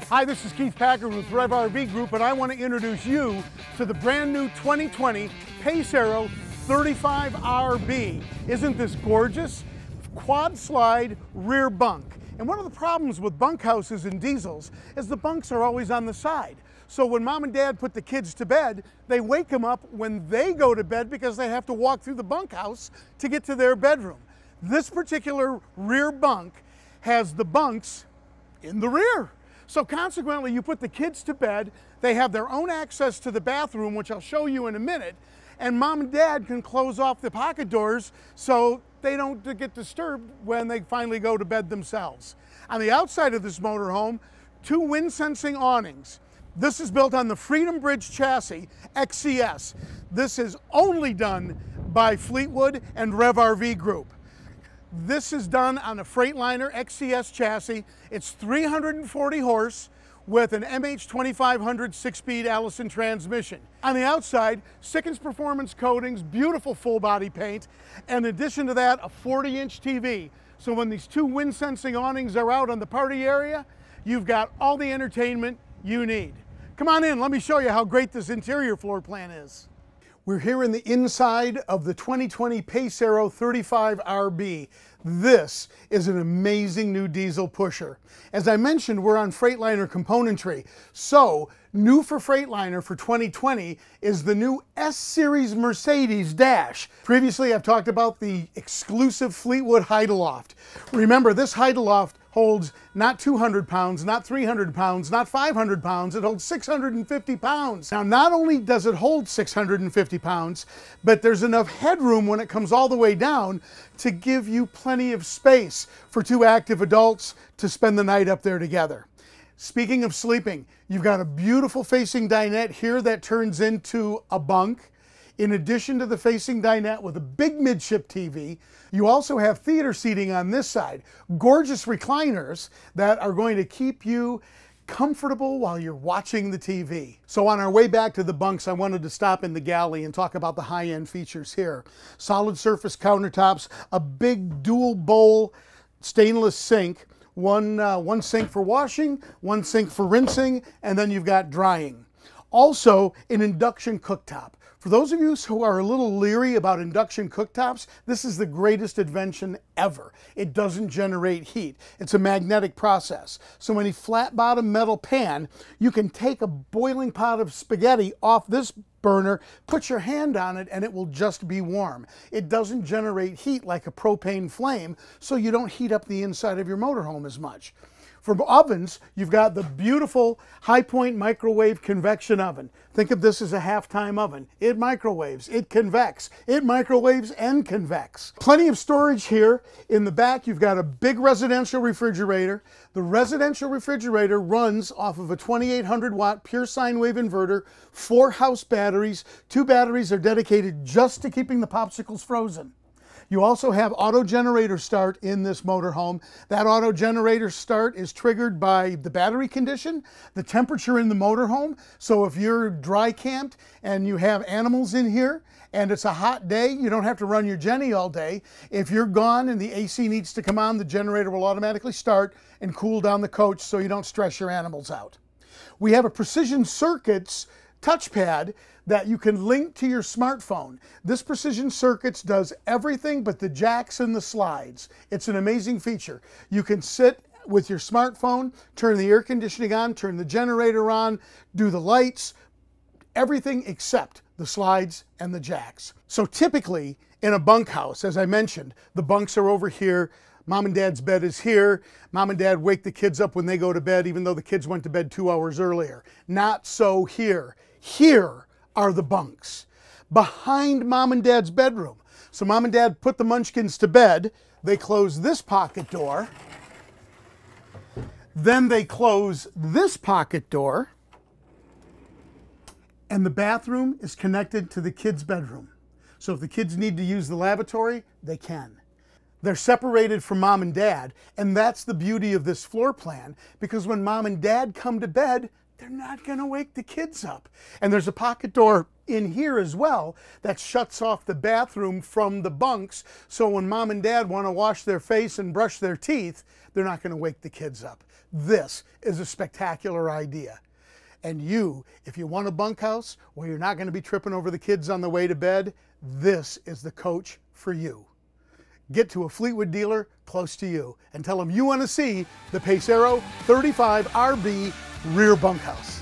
Hi, this is Keith Packard with Rev RV Group, and I want to introduce you to the brand new 2020 Pacero 35RB. Isn't this gorgeous? Quad slide rear bunk. And one of the problems with bunkhouses and diesels is the bunks are always on the side. So when mom and dad put the kids to bed, they wake them up when they go to bed because they have to walk through the bunkhouse to get to their bedroom. This particular rear bunk has the bunks in the rear. So consequently, you put the kids to bed, they have their own access to the bathroom, which I'll show you in a minute, and mom and dad can close off the pocket doors so they don't get disturbed when they finally go to bed themselves. On the outside of this motorhome, 2 wind sensing awnings. This is built on the Freedom Bridge chassis, XCS. This is only done by Fleetwood and Rev RV Group. This is done on a Freightliner XCS chassis. It's 340 horse with an MH2500 6-speed Allison transmission. On the outside, Sikkens Performance coatings, beautiful full body paint, and in addition to that, a 40-inch TV. So when these 2 wind sensing awnings are out on the party area, you've got all the entertainment you need. Come on in, let me show you how great this interior floor plan is. We're here in the inside of the 2020 Pacero 35RB. This is an amazing new diesel pusher. As I mentioned, we're on Freightliner componentry. So, new for Freightliner for 2020 is the new S-Series Mercedes dash. Previously, I've talked about the exclusive Fleetwood Hide-A-Loft. Remember, this Hide-A-Loft holds not 200 pounds, not 300 pounds, not 500 pounds, it holds 650 pounds. Now, not only does it hold 650 pounds, but there's enough headroom when it comes all the way down to give you plenty of space for 2 active adults to spend the night up there together. Speaking of sleeping, you've got a beautiful facing dinette here that turns into a bunk. In addition to the facing dinette with a big midship TV, you also have theater seating on this side. Gorgeous recliners that are going to keep you comfortable while you're watching the TV. So on our way back to the bunks, I wanted to stop in the galley and talk about the high-end features here. Solid surface countertops, a big dual bowl stainless sink, one sink for washing, 1 sink for rinsing, and then you've got drying. Also, an induction cooktop. For those of you who are a little leery about induction cooktops, this is the greatest invention ever. It doesn't generate heat. It's a magnetic process. So any flat bottom metal pan, you can take a boiling pot of spaghetti off this burner, put your hand on it, and it will just be warm. It doesn't generate heat like a propane flame, so you don't heat up the inside of your motorhome as much. For ovens, you've got the beautiful high-point microwave convection oven. Think of this as a half-time oven. It microwaves, it convects, it microwaves and convects. Plenty of storage here. In the back, you've got a big residential refrigerator. The residential refrigerator runs off of a 2800-watt pure sine wave inverter, 4 house batteries. 2 batteries are dedicated just to keeping the popsicles frozen. You also have auto generator start in this motorhome. That auto generator start is triggered by the battery condition, the temperature in the motorhome. So if you're dry camped and you have animals in here and it's a hot day, you don't have to run your Jenny all day. If you're gone and the AC needs to come on, the generator will automatically start and cool down the coach so you don't stress your animals out. We have a Precision Circuits touchpad that you can link to your smartphone. This Precision Circuits does everything but the jacks and the slides. It's an amazing feature. You can sit with your smartphone, turn the air conditioning on, turn the generator on, do the lights, everything except the slides and the jacks. So typically in a bunkhouse, as I mentioned, the bunks are over here, mom and dad's bed is here. Mom and dad wake the kids up when they go to bed, even though the kids went to bed 2 hours earlier. Not so here. Here are the bunks behind mom and dad's bedroom. So mom and dad put the munchkins to bed. They close this pocket door. Then they close this pocket door. And the bathroom is connected to the kids' bedroom. So if the kids need to use the lavatory, they can. They're separated from mom and dad, and that's the beauty of this floor plan, because when mom and dad come to bed, they're not going to wake the kids up. And there's a pocket door in here as well that shuts off the bathroom from the bunks, so when mom and dad want to wash their face and brush their teeth, they're not going to wake the kids up. This is a spectacular idea. And you, if you want a bunkhouse where you're not going to be tripping over the kids on the way to bed, this is the coach for you. Get to a Fleetwood dealer close to you and tell them you want to see the Pacero 35RB rear bunkhouse.